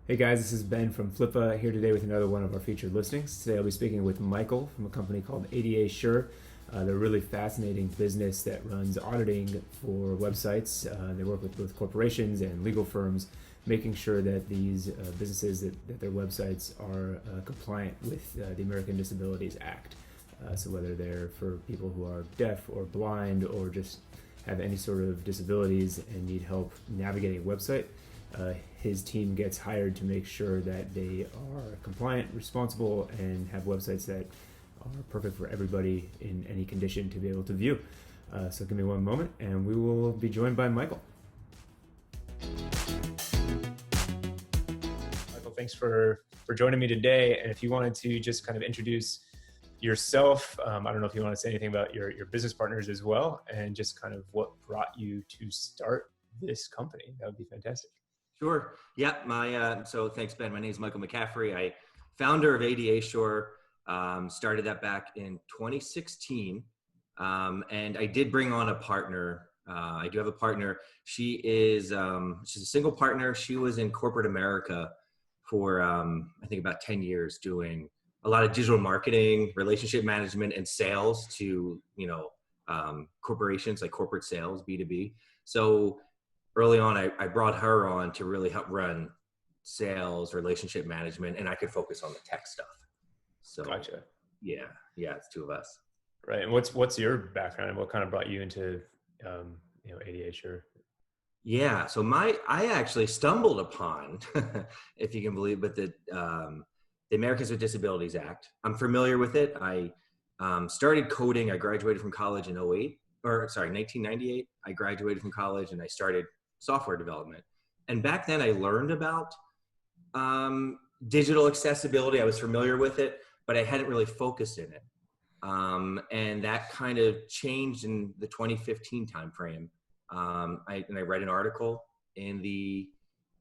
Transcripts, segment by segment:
Hey guys, this is Ben from Flippa here today with another one of our featured listings. Today I'll be speaking with Michael from a company called ADAsure. They're a really fascinating business that runs auditing for websites. They work with both corporations and legal firms, making sure that these businesses, that their websites are compliant with the American Disabilities Act. So whether they're for people who are deaf or blind or just have any sort of disabilities and need help navigating a website, his team gets hired to make sure that they are compliant, responsible, and have websites that are perfect for everybody in any condition to be able to view. So give me one moment and we will be joined by Michael. Michael, thanks for joining me today. And if you wanted to just kind of introduce yourself, I don't know if you want to say anything about your business partners as well, and just kind of what brought you to start this company, that would be fantastic. Sure. Yeah. So thanks, Ben. My name is Michael McCaffrey. Founder of ADAsure. Started that back in 2016. And I did bring on a partner. I do have a partner. She's a single partner. She was in corporate America for, I think about 10 years doing a lot of digital marketing, relationship management, and sales to, corporations, like corporate sales, B2B. So early on, I brought her on to really help run sales, relationship management, and I could focus on the tech stuff. So, Gotcha. Yeah, it's two of us. Right. And what's your background and what kind of brought you into, ADHD? Yeah. So I actually stumbled upon, if you can believe, but the Americans with Disabilities Act. I'm familiar with it. I started coding. I graduated from college in 1998. I graduated from college and I started software development. And back then I learned about digital accessibility. I was familiar with it, but I hadn't really focused in it. And that kind of changed in the 2015 timeframe. I read an article in the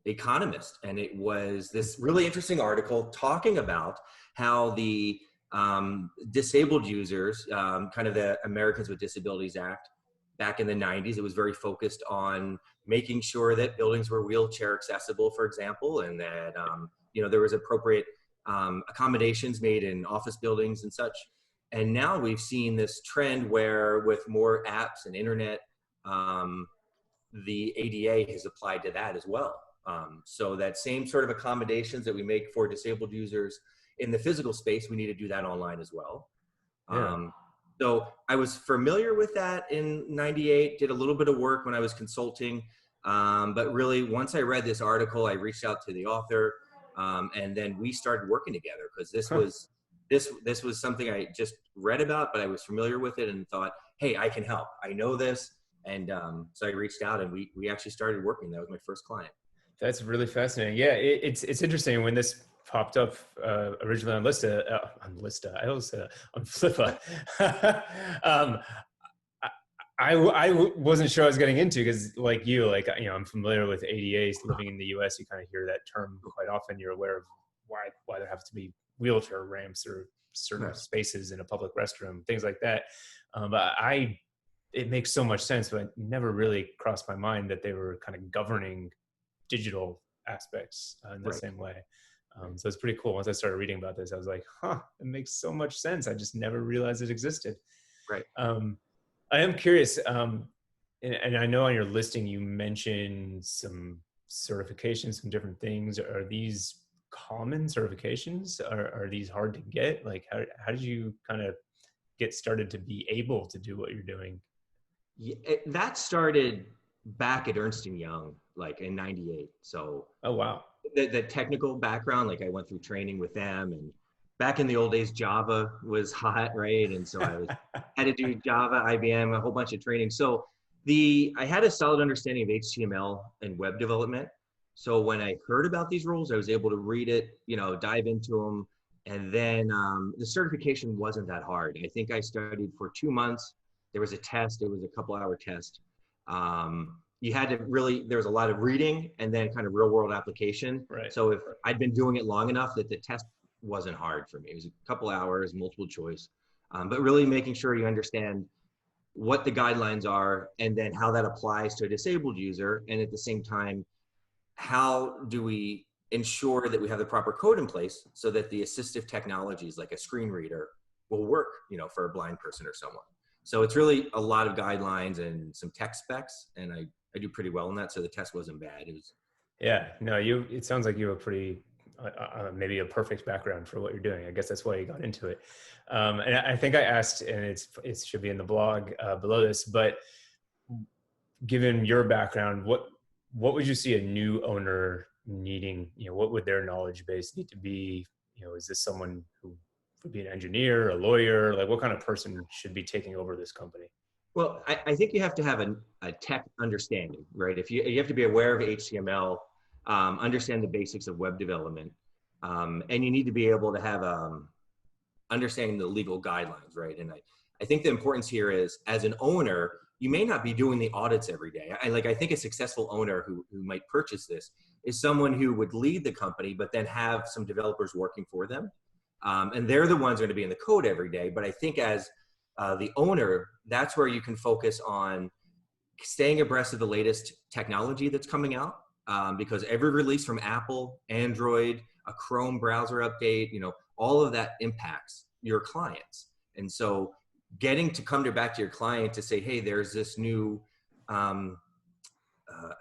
Economist, and it was this really interesting article talking about how the disabled users, kind of the Americans with Disabilities Act, back in the 90s, it was very focused on making sure that buildings were wheelchair accessible, for example, and that there was appropriate accommodations made in office buildings and such. And now we've seen this trend where, with more apps and internet, the ADA has applied to that as well. So that same sort of accommodations that we make for disabled users in the physical space, we need to do that online as well. Yeah. So I was familiar with that in 98, did a little bit of work when I was consulting. But really, once I read this article, I reached out to the author, and then we started working together because this was something I just read about, but I was familiar with it and thought, hey, I can help. I know this. And so I reached out and we actually started working. That was my first client. That's really fascinating. Yeah, it's interesting when this popped up originally on Flippa. I wasn't sure I was getting into, because like you, I'm familiar with ADAs. Living in the U.S., you kind of hear that term quite often. You're aware of why there have to be wheelchair ramps or certain spaces in a public restroom, things like that. But it makes so much sense, but it never really crossed my mind that they were kind of governing digital aspects in the same way. So it's pretty cool. Once I started reading about this, I was like, it makes so much sense. I just never realized it existed. Right. I am curious, and I know on your listing you mentioned some certifications, some different things. Are these common certifications? Are these hard to get? Like, how did you kind of get started to be able to do what you're doing? Yeah, that started back at Ernst & Young, like in 98. So Oh, wow. the technical background, like I went through training with them, and back in the old days, Java was hot, right? And so had to do Java, IBM, a whole bunch of training. So I had a solid understanding of HTML and web development. So when I heard about these rules, I was able to read it, dive into them. And then the certification wasn't that hard. I think I studied for 2 months. There was a test. It was a couple-hour test. You had to there was a lot of reading and then kind of real-world application. Right. So if I'd been doing it long enough that the test wasn't hard for me. It was a couple hours, multiple choice, but really making sure you understand what the guidelines are and then how that applies to a disabled user. And at the same time, how do we ensure that we have the proper code in place so that the assistive technologies like a screen reader will work, for a blind person or someone. So it's really a lot of guidelines and some tech specs, and I do pretty well in that. So the test wasn't bad. It was. Yeah, no, it sounds like you have a pretty, maybe a perfect background for what you're doing. I guess that's why you got into it. And I think I asked, and it should be in the blog below this, but given your background, what would you see a new owner needing? What would their knowledge base need to be? Is this someone who would be an engineer, a lawyer? Like, what kind of person should be taking over this company? Well, I think you have to have a tech understanding, right? If you have to be aware of HTML, understand the basics of web development, and you need to be able to have understanding the legal guidelines, right? And I think the importance here is, as an owner, you may not be doing the audits every day. I think a successful owner who might purchase this is someone who would lead the company, but then have some developers working for them. And they're the ones who are going to be in the code every day. But I think as the owner, that's where you can focus on staying abreast of the latest technology that's coming out, because every release from Apple, Android, a Chrome browser update, all of that impacts your clients. And so getting to come back to your client to say, hey, there's this new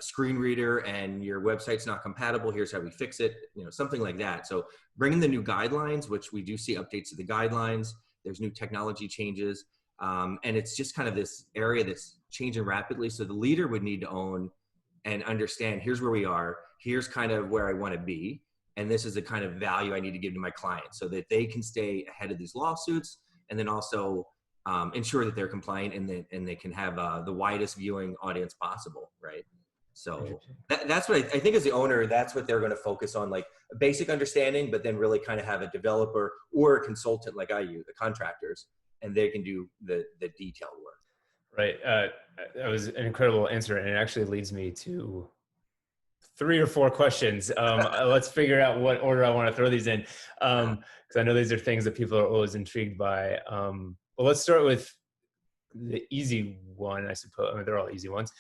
screen reader and your website's not compatible, here's how we fix it, something like that. So bringing the new guidelines, which we do see updates to the guidelines, there's new technology changes, and it's just kind of this area that's changing rapidly. So the leader would need to own and understand, here's where we are, here's kind of where I want to be, and this is the kind of value I need to give to my clients so that they can stay ahead of these lawsuits, and then also ensure that they're compliant and they can have the widest viewing audience possible, right? So that's what I think as the owner, that's what they're going to focus on, like a basic understanding, but then really kind of have a developer or a consultant like I use, the contractors, and they can do the detailed work. Right. That was an incredible answer. And it actually leads me to 3 or 4 questions. Let's figure out what order I want to throw these in. Because I know these are things that people are always intrigued by. Well, let's start with the easy one, I suppose. I mean, they're all easy ones.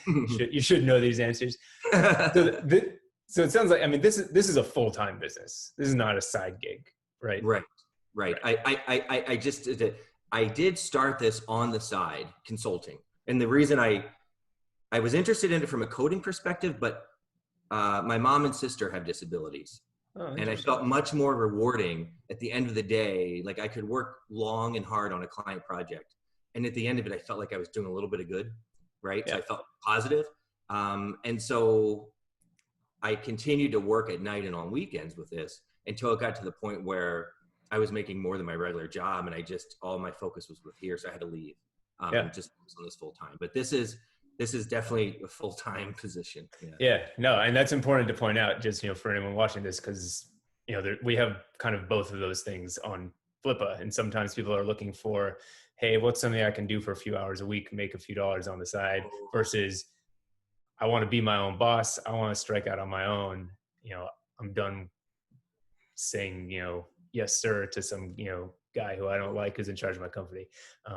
You should know these answers. So it sounds like, I mean, this is a full-time business. This is not a side gig, right? Right. I did start this on the side, consulting. And the reason I was interested in it from a coding perspective, but my mom and sister have disabilities. Oh, and I felt much more rewarding at the end of the day. Like I could work long and hard on a client project. And at the end of it, I felt like I was doing a little bit of good, right? Yeah. So I felt positive. And so I continued to work at night and on weekends with this until it got to the point where I was making more than my regular job, and all my focus was with here, so I had to leave and just focus on this full time. But this is definitely a full-time position. Yeah, no, and that's important to point out, just for anyone watching this, because we have kind of both of those things on Flippa, and sometimes people are looking for, hey, what's something I can do for a few hours a week, make a few dollars on the side, versus I want to be my own boss, I want to strike out on my own. I'm done saying yes sir to some guy who I don't like who's in charge of my company.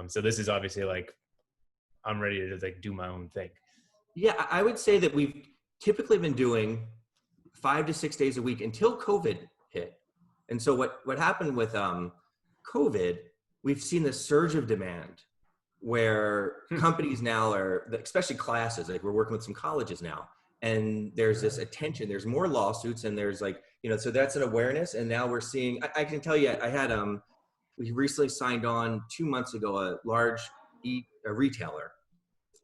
So this is obviously like, I'm ready to like do my own thing. Yeah, I would say that we've typically been doing 5 to 6 days a week until COVID hit. And so what happened with COVID, we've seen this surge of demand where companies now are, especially classes, like we're working with some colleges now, and there's this attention, there's more lawsuits, and there's like, so that's an awareness. And now we're seeing, I can tell you, I had, we recently signed on 2 months ago, a large a retailer,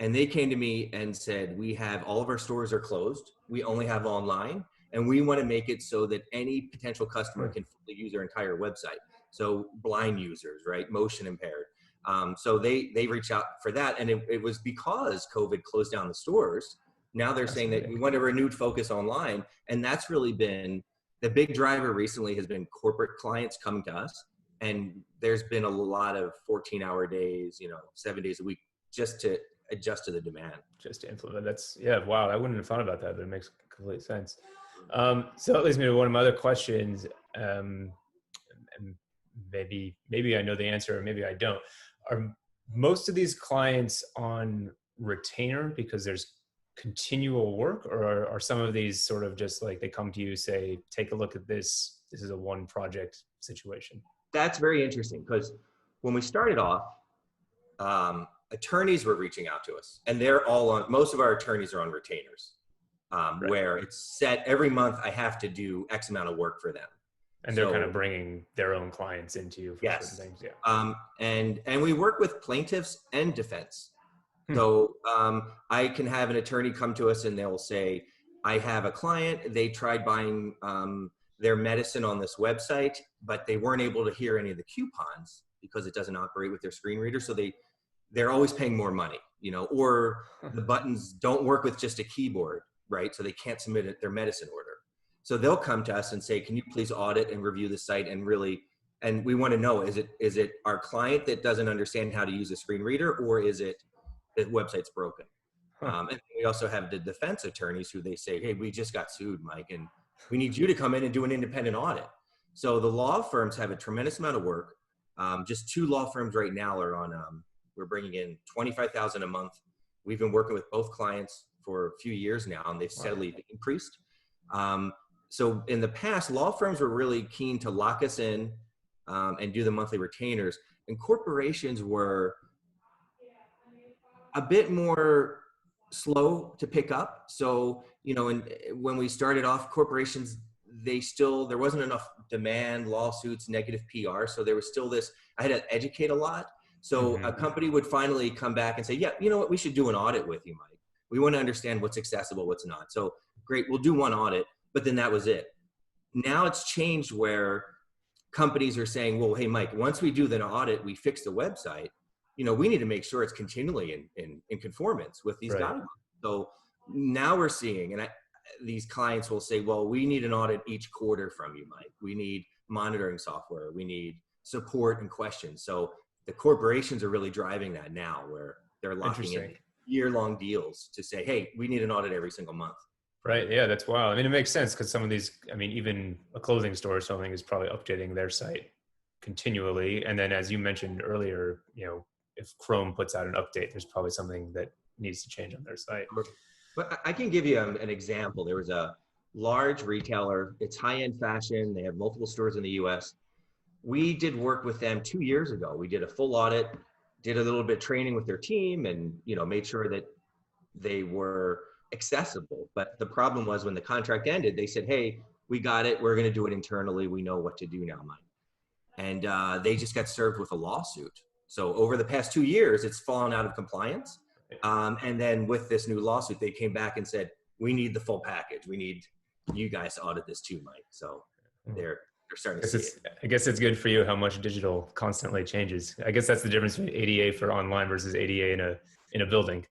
and they came to me and said, we have all of our stores are closed. We only have online, and we want to make it so that any potential customer can fully use their entire website. So blind users, right? Motion impaired. So they reached out for that. And it was because COVID closed down the stores. Now they're saying that we want a renewed focus online. And that's really been the big driver recently, has been corporate clients coming to us. And there's been a lot of 14-hour days, 7 days a week, just to adjust to the demand. Just to implement. Wow. I wouldn't have thought about that, but it makes complete sense. So that leads me to one of my other questions. And maybe I know the answer, or maybe I don't. Are most of these clients on retainer because there's continual work, or are some of these sort of just like they come to you, say, take a look at this, this is a one project situation? That's very interesting because when we started off, attorneys were reaching out to us, and they're all on, most of our attorneys are on retainers, Right. where it's set every month I have to do X amount of work for them. And they're kind of bringing their own clients into you for certain Yes. things. Yeah. And we work with plaintiffs and defense. Hmm. So I can have an attorney come to us and they'll say, I have a client, they tried buying their medicine on this website, but they weren't able to hear any of the coupons because it doesn't operate with their screen reader. So they're always paying more money, you know, or the buttons don't work with just a keyboard, right? So they can't submit their medicine order. So they'll come to us and say, can you please audit and review the site and really, and we want to know, is it our client that doesn't understand how to use a screen reader, or is it the website's broken? And we also have the defense attorneys who they say, hey, we just got sued, Mike, and we need you to come in and do an independent audit. So the law firms have a tremendous amount of work. Just 2 law firms right now are on, we're bringing in $25,000 a month. We've been working with both clients for a few years now, and they've steadily increased. So in the past, law firms were really keen to lock us in and do the monthly retainers, and corporations were a bit more slow to pick up. So, you know, and when we started off, corporations, there wasn't enough demand, lawsuits, negative PR. So there was still this, I had to educate a lot. So a company would finally come back and say, yeah, you know what, we should do an audit with you, Mike. We want to understand what's accessible, what's not. So great, we'll do one audit, but then that was it. Now it's changed where companies are saying, well, hey, Mike, once we do the audit, we fix the website, you know, we need to make sure it's continually in conformance with these guidelines. So now we're seeing, and these clients will say, well, we need an audit each quarter from you, Mike. We need monitoring software. We need support and questions. So the corporations are really driving that now, where they're locking in year-long deals to say, hey, we need an audit every single month. Right. Yeah, that's wild. I mean, it makes sense because some of these, I mean, even a clothing store or something is probably updating their site continually. And then as you mentioned earlier, you know, if Chrome puts out an update, there's probably something that needs to change on their site. But I can give you an example. There was a large retailer, it's high-end fashion. They have multiple stores in the US. We did work with them 2 years ago. We did a full audit, did a little bit of training with their team, and, you know, made sure that they were accessible. But the problem was when the contract ended, they said, hey, we got it. We're going to do it internally. We know what to do now, Mike. And they just got served with a lawsuit. So over the past 2 years, it's fallen out of compliance. And then with this new lawsuit, they came back and said, we need the full package. We need you guys to audit this too, Mike. So they're starting to see it. I guess it's good for you how much digital constantly changes. I guess that's the difference between ADA for online versus ADA in a building.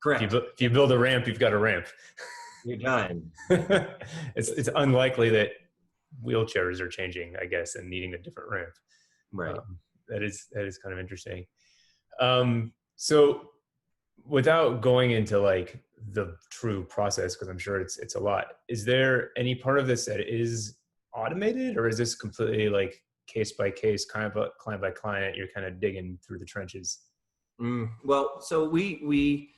Correct. If you build a ramp, you've got a ramp. You're done. It's unlikely that wheelchairs are changing, I guess, and needing a different ramp. Right. That is kind of interesting. So without going into like the true process, because I'm sure it's a lot, is there any part of this that is automated, or is this completely like case by case, kind of client by client, you're kind of digging through the trenches? Well, so we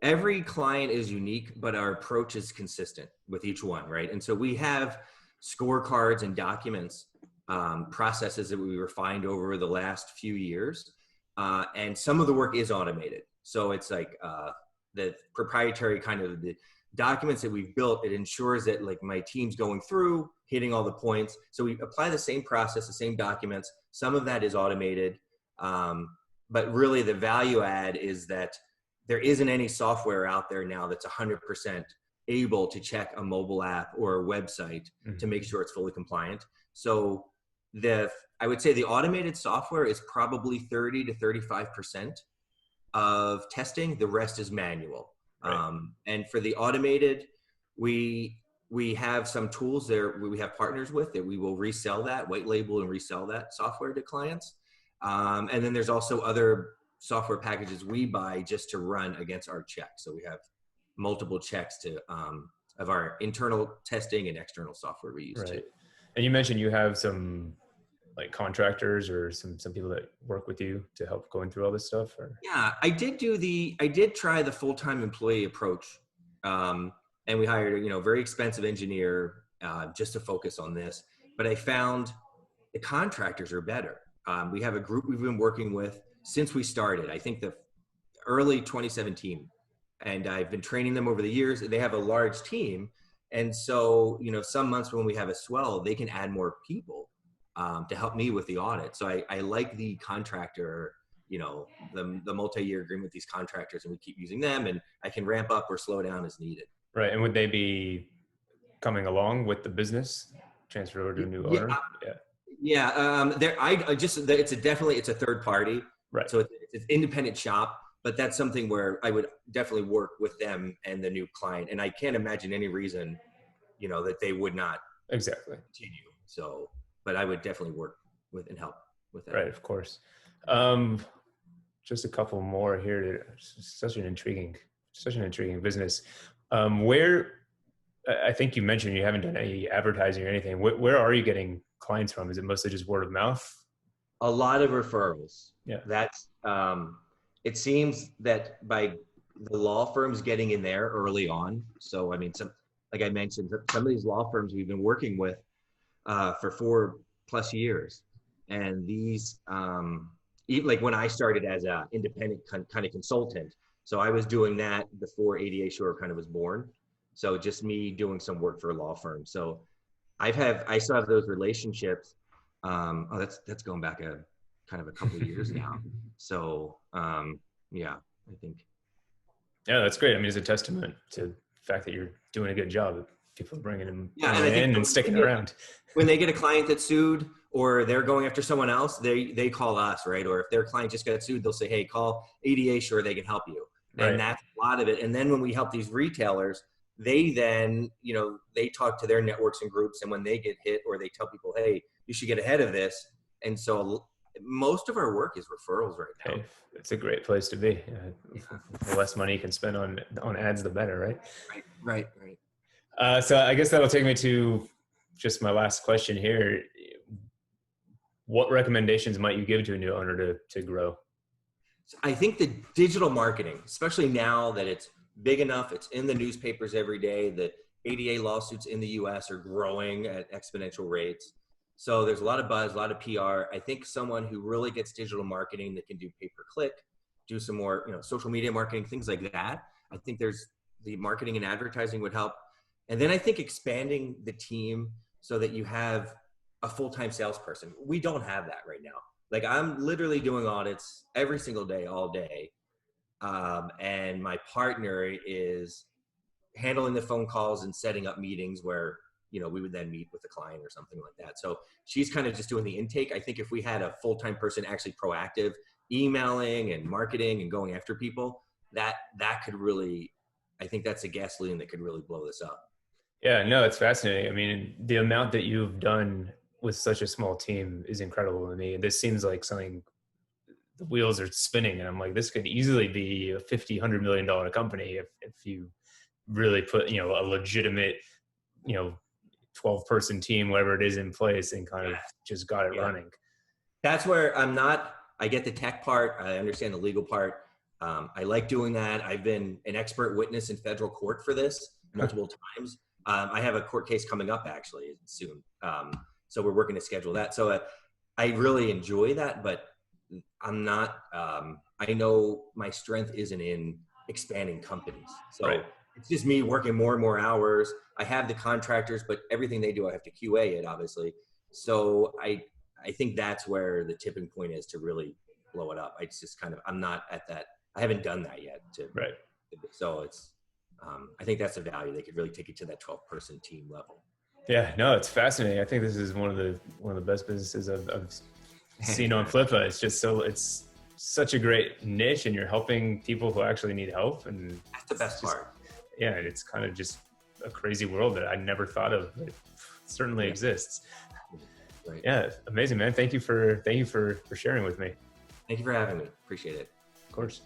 every client is unique, but our approach is consistent with each one, right? And so we have scorecards and documents, processes that we refined over the last few years. And some of the work is automated. So it's like the proprietary kind of the documents that we've built, it ensures that like my team's going through, hitting all the points. So we apply the same process, the same documents. Some of that is automated. But really the value add is that there isn't any software out there now that's 100% able to check a mobile app or a website to make sure it's fully compliant. So I would say the automated software is probably 30 to 35% of testing. The rest is manual. Right. And for the automated, we have some tools there we have partners with that we will resell that, white label and resell that software to clients. And then there's also other software packages we buy just to run against our checks. So we have multiple checks of our internal testing and external software we use too. And you mentioned you have some like contractors or some people that work with you to help going through all this stuff? Or Yeah, I did try the full-time employee approach. And we hired a, very expensive engineer, just to focus on this. But I found the contractors are better. We have a group we've been working with since we started, I think the early 2017. And I've been training them over the years. They have a large team. And so, some months when we have a swell, they can add more people to help me with the audit. So I like the contractor, the multi-year agreement with these contractors, and we keep using them, and I can ramp up or slow down as needed. right. And would they be coming along with the business, transfer over to a new owner? Yeah. It's a third party. Right. So it's an independent shop, but that's something where I would definitely work with them and the new client. And I can't imagine any reason, that they would not Exactly continue. So, but I would definitely work with and help with that. Right. Of course. Just a couple more here. Such an intriguing business. Where I think you mentioned you haven't done any advertising or anything. Where are you getting clients from? Is it mostly just word of mouth? A lot of referrals. Yeah. That's, it seems that by the law firms getting in there early on. So, like I mentioned, some of these law firms we've been working with for 4+ years. And these, even like when I started as an independent kind of consultant, so I was doing that before ADAsure kind of was born. So just me doing some work for a law firm. So I still have those relationships. That's going back a couple of years now. So yeah, I think. Yeah, that's great. It's a testament to the fact that you're doing a good job. People are bringing them in and sticking around. When they get a client that's sued or they're going after someone else, they call us, right? Or if their client just got sued, they'll say, hey, call ADAsure, they can help you. Right. And that's a lot of it. And then when we help these retailers, they then, they talk to their networks and groups, and when they get hit or they tell people, hey, you should get ahead of this. And so most of our work is referrals right now. Hey, it's a great place to be. The less money you can spend on ads, the better, right? Right. So I guess that'll take me to just my last question here. What recommendations might you give to a new owner to grow? I think the digital marketing, especially now that it's big enough, it's in the newspapers every day, the ADA lawsuits in the US are growing at exponential rates. So there's a lot of buzz, a lot of PR. I think someone who really gets digital marketing that can do pay-per-click, do some more, social media marketing, things like that. I think there's the marketing and advertising would help. And then I think expanding the team so that you have a full-time salesperson. We don't have that right now. Like I'm literally doing audits every single day, all day. And my partner is handling the phone calls and setting up meetings where, we would then meet with the client or something like that. So she's kind of just doing the intake. I think if we had a full-time person actually proactive, emailing and marketing and going after people, that could really, I think that's a gasoline that could really blow this up. Yeah, no, it's fascinating. The amount that you've done with such a small team is incredible to me. This seems like something, the wheels are spinning, and I'm like, this could easily be a $50-100 million company if you really put, a legitimate, 12-person team, whatever it is, in place and kind of just got it running. That's where I get the tech part. I understand the legal part. I like doing that. I've been an expert witness in federal court for this multiple times. I have a court case coming up actually soon. So we're working to schedule that. So I really enjoy that, but I'm not, I know my strength isn't in expanding companies. So It's just me working more and more hours. I have the contractors, but everything they do, I have to QA it, obviously. So I think that's where the tipping point is to really blow it up. It's just I'm not at that. I haven't done that yet. So it's, I think that's a value. They could really take it to that 12-person team level. Yeah, no, it's fascinating. I think this is one of the best businesses I've seen on Flippa. It's just it's such a great niche, and you're helping people who actually need help. And that's the best part. Yeah, it's kind of just a crazy world that I never thought of, but it certainly exists. Right. Yeah, amazing, man. Thank you for sharing with me. Thank you for having me. Appreciate it. Of course.